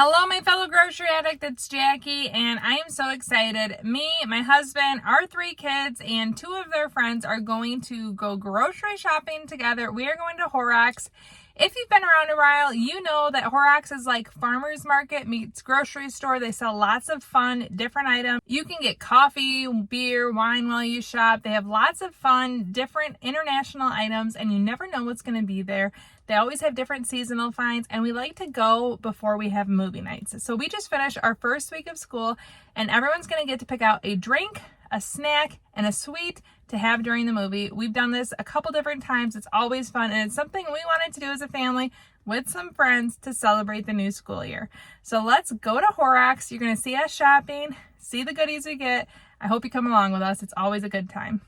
Hello, my fellow grocery addict, it's Jackie, and I am so excited. Me, my husband, our 3 kids, and 2 of their friends are going to go grocery shopping together. We are going to Horrocks. If you've been around a while, you know that Horrocks is like farmer's market meets grocery store. They sell lots of fun, different items. You can get coffee, beer, wine while you shop. They have lots of fun, different international items, and you never know what's going to be there. They always have different seasonal finds, and we like to go before we have movie nights. So we just finished our first week of school, and everyone's going to get to pick out a drink, a snack, and a sweet to have during the movie. We've done this a couple different times. It's always fun, and it's something we wanted to do as a family with some friends to celebrate the new school year. So let's go to Horrocks. You're going to see us shopping, see the goodies we get. I hope you come along with us. It's always a good time.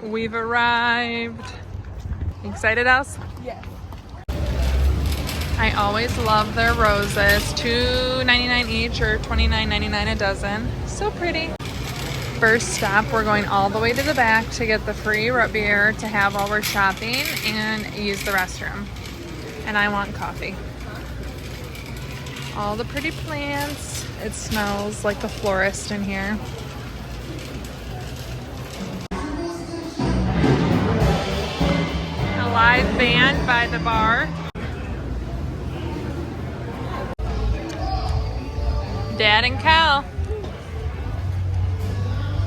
We've arrived. Excited, Else? Yes. I always love their roses. $2.99 each or $29.99 a dozen. So pretty. First stop, we're going all the way to the back to get the free root beer to have while we're shopping and use the restroom. And I want coffee. All the pretty plants. It smells like the florist in here. A live band by the bar. Dad and Cal.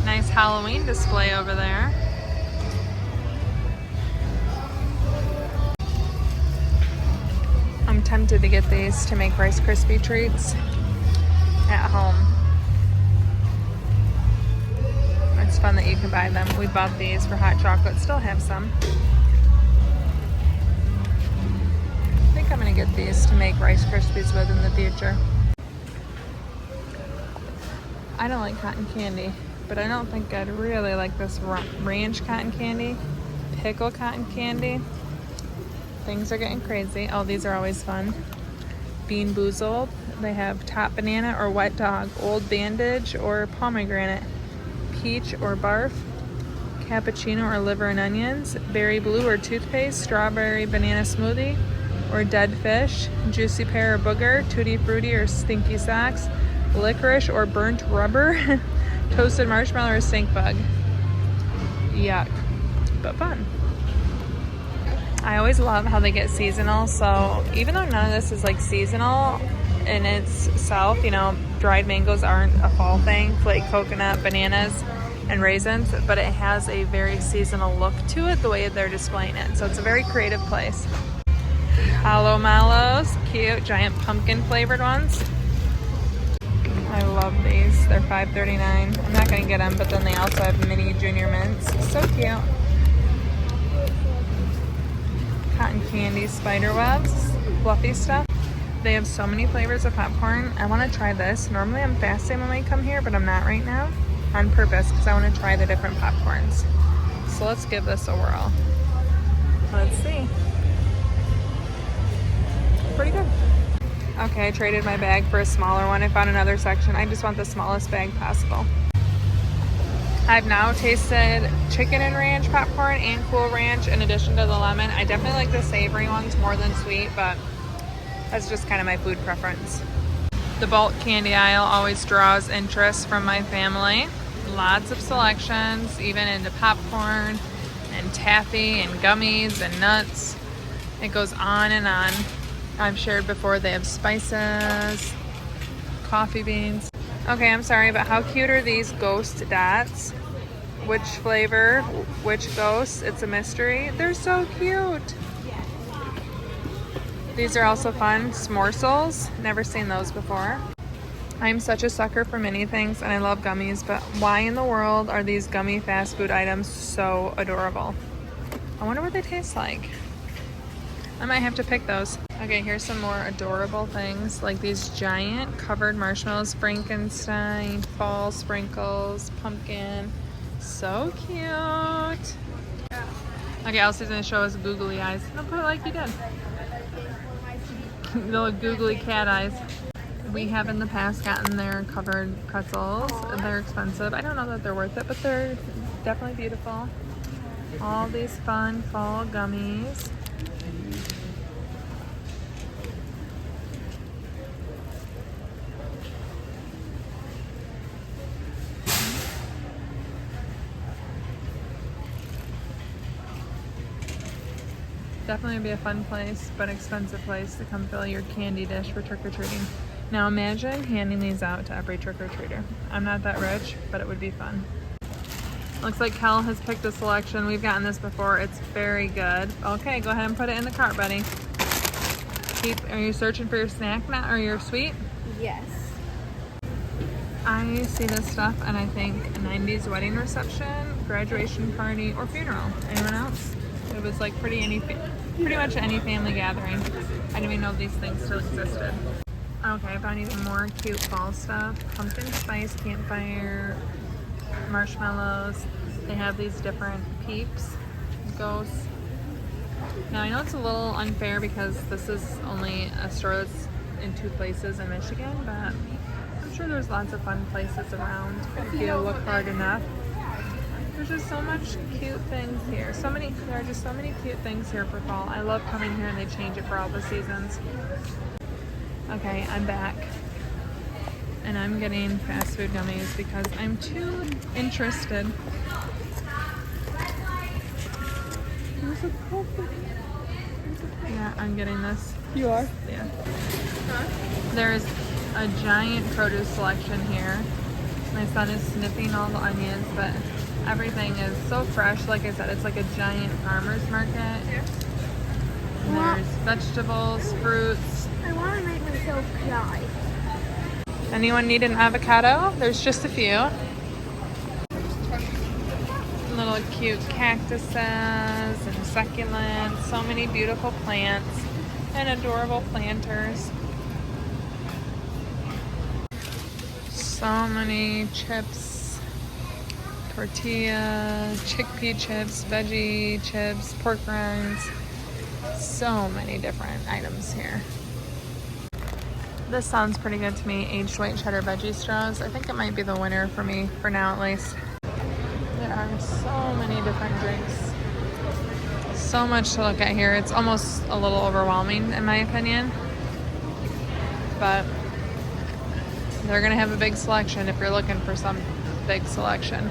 Nice Halloween display over there. I'm tempted to get these to make Rice Krispie treats at home. It's fun that you can buy them. We bought these for hot chocolate, still have some. I think I'm gonna get these to make Rice Krispies with in the future. I don't like cotton candy, but I don't think I'd really like this ranch cotton candy, pickle cotton candy. Things are getting crazy. Oh, these are always fun. Bean Boozled. They have top banana or wet dog, old bandage or pomegranate, peach or barf, cappuccino or liver and onions, berry blue or toothpaste, strawberry banana smoothie or dead fish, juicy pear or booger, tutti frutti or stinky socks, licorice or burnt rubber, toasted marshmallow or stink bug. Yuck, but fun. I always love how they get seasonal, so even though none of this is like seasonal in itself, you know, dried mangoes aren't a fall thing, flake coconut, bananas, and raisins, but it has a very seasonal look to it the way they're displaying it, so it's a very creative place. Hollow Mallows, cute, giant pumpkin flavored ones. I love these. They're $5.39. I'm not going to get them, but then they also have mini junior mints. So cute. Cotton candy spider webs. Fluffy stuff. They have so many flavors of popcorn. I want to try this. Normally I'm fasting when I come here, but I'm not right now. On purpose, because I want to try the different popcorns. So let's give this a whirl. Let's see. Pretty good. Okay, I traded my bag for a smaller one. I found another section. I just want the smallest bag possible. I've now tasted chicken and ranch popcorn and Cool Ranch in addition to the lemon. I definitely like the savory ones more than sweet, but that's just kind of my food preference. The bulk candy aisle always draws interest from my family. Lots of selections, even into popcorn and taffy and gummies and nuts. It goes on and on. I've shared before, they have spices, coffee beans. Okay, I'm sorry, but how cute are these ghost dots? Which flavor, which ghost? It's a mystery. They're so cute. These are also fun. S'morsels, never seen those before. I'm such a sucker for mini things and I love gummies, but why in the world are these gummy fast food items so adorable? I wonder what they taste like. I might have to pick those. Okay, here's some more adorable things, like these giant covered marshmallows, Frankenstein, fall sprinkles, pumpkin. So cute. Okay, Elsie's gonna show us googly eyes. Don't put it like you did. Little googly cat eyes. We have in the past gotten their covered pretzels. They're expensive. I don't know that they're worth it, but they're definitely beautiful. All these fun fall gummies. Definitely be a fun place, but expensive place to come fill your candy dish for trick-or-treating. Now imagine handing these out to every trick-or-treater. I'm not that rich, but it would be fun. Looks like Kel has picked a selection. We've gotten this before. It's very good. Okay, go ahead and put it in the cart, buddy. Are you searching for your snack now or your sweet? Yes. I see this stuff and I think a 90s wedding reception, graduation party, or funeral. Anyone else? It was like pretty much any family gathering. I didn't even know these things still existed. Okay, I found even more cute fall stuff. Pumpkin spice, campfire, marshmallows. They have these different peeps, ghosts. Now I know it's a little unfair because this is only a store that's in 2 places in Michigan, but I'm sure there's lots of fun places around if you look hard enough. There's just so much cute things here. There are just so many cute things here for fall. I love coming here and they change it for all the seasons. Okay, I'm back. And I'm getting fast food gummies because I'm too interested. Yeah, I'm getting this. You are? Yeah. Huh? There's a giant produce selection here. My son is sniffing all the onions, but everything is so fresh. Like I said, it's like a giant farmer's market. Yeah. And there's vegetables, fruits. I want to make myself cry. Anyone need an avocado? There's just a few. Little cute cactuses and succulents. So many beautiful plants and adorable planters. So many chips, tortilla, chickpea chips, veggie chips, pork rinds. So many different items here. This sounds pretty good to me. Aged white cheddar veggie straws. I think it might be the winner for me, for now at least. There are so many different drinks. So much to look at here. It's almost a little overwhelming in my opinion. But they're gonna have a big selection if you're looking for some big selection.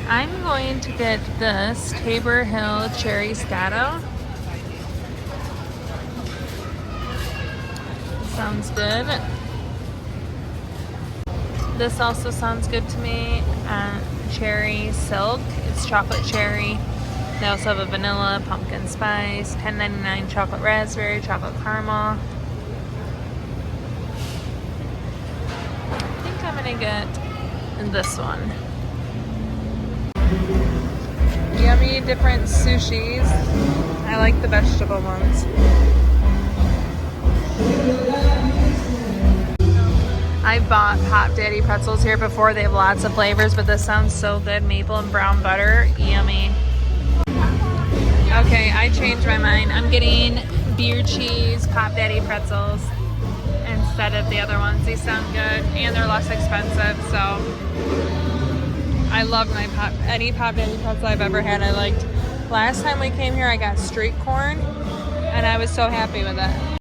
I'm going to get this Tabor Hill Cherry Stato. Sounds good. This also sounds good to me. Cherry Silk. It's chocolate cherry. They also have a vanilla, pumpkin spice, $10.99 chocolate raspberry, chocolate caramel. I think I'm gonna get this one. Yummy different sushis. I like the vegetable ones. I've bought Pop Daddy pretzels here before. They have lots of flavors, but this sounds so good. Maple and brown butter. Yummy. Okay, I changed my mind. I'm getting beer cheese Pop Daddy pretzels instead of the other ones. These sound good and they're less expensive, so I love my any Pop Daddy pretzel I've ever had. I liked last time we came here I got street corn and I was so happy with it.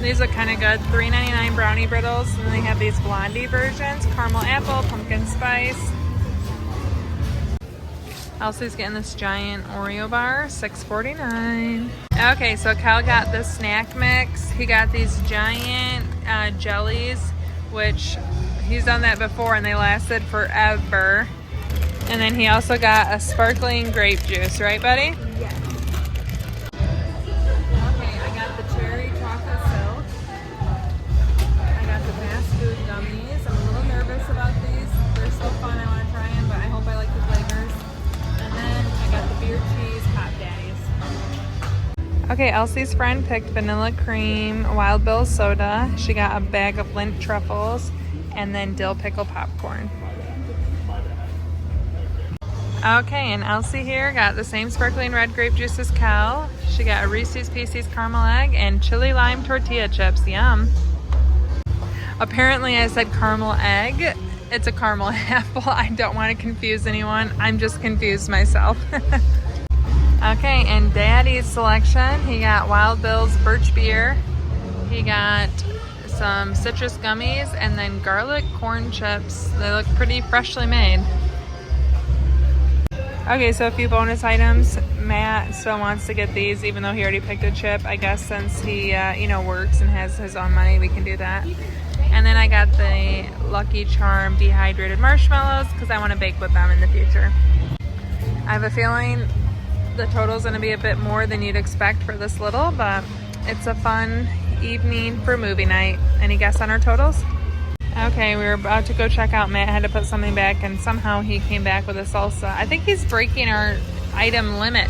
These look kind of good. $3.99 brownie brittles, and then they have these blondie versions, caramel apple, pumpkin spice. Elsie's getting this giant Oreo bar, $6.49. Okay, so Cal got the snack mix. He got these giant jellies, which he's done that before and they lasted forever. And then he also got a sparkling grape juice, right, buddy? Yes. Okay, I got the cherry chocolate silk. I got the fast food gummies. I'm a little nervous about these. They're so fun. I want to try them, but I hope I like the flavors. And then I got the beer cheese Pop Daddies. Okay, Elsie's friend picked vanilla cream, Wild Bill soda. She got a bag of Lindt truffles and then dill pickle popcorn. Okay, and Elsie here got the same sparkling red grape juice as Cal. She got a Reese's Pieces caramel egg and chili lime tortilla chips. Yum. Apparently I said caramel egg. It's a caramel apple. I don't want to confuse anyone. I'm just confused myself. Okay, and Daddy's selection. He got Wild Bill's birch beer. He got some citrus gummies and then garlic corn chips. They look pretty freshly made. Okay, so a few bonus items. Matt still wants to get these, even though he already picked a chip. I guess since he, works and has his own money, we can do that. And then I got the Lucky Charm dehydrated marshmallows because I want to bake with them in the future. I have a feeling the total's going to be a bit more than you'd expect for this little, but it's a fun evening for movie night. Any guess on our totals? Okay, we were about to go check out. Matt had to put something back, and somehow he came back with a salsa. I think he's breaking our item limit.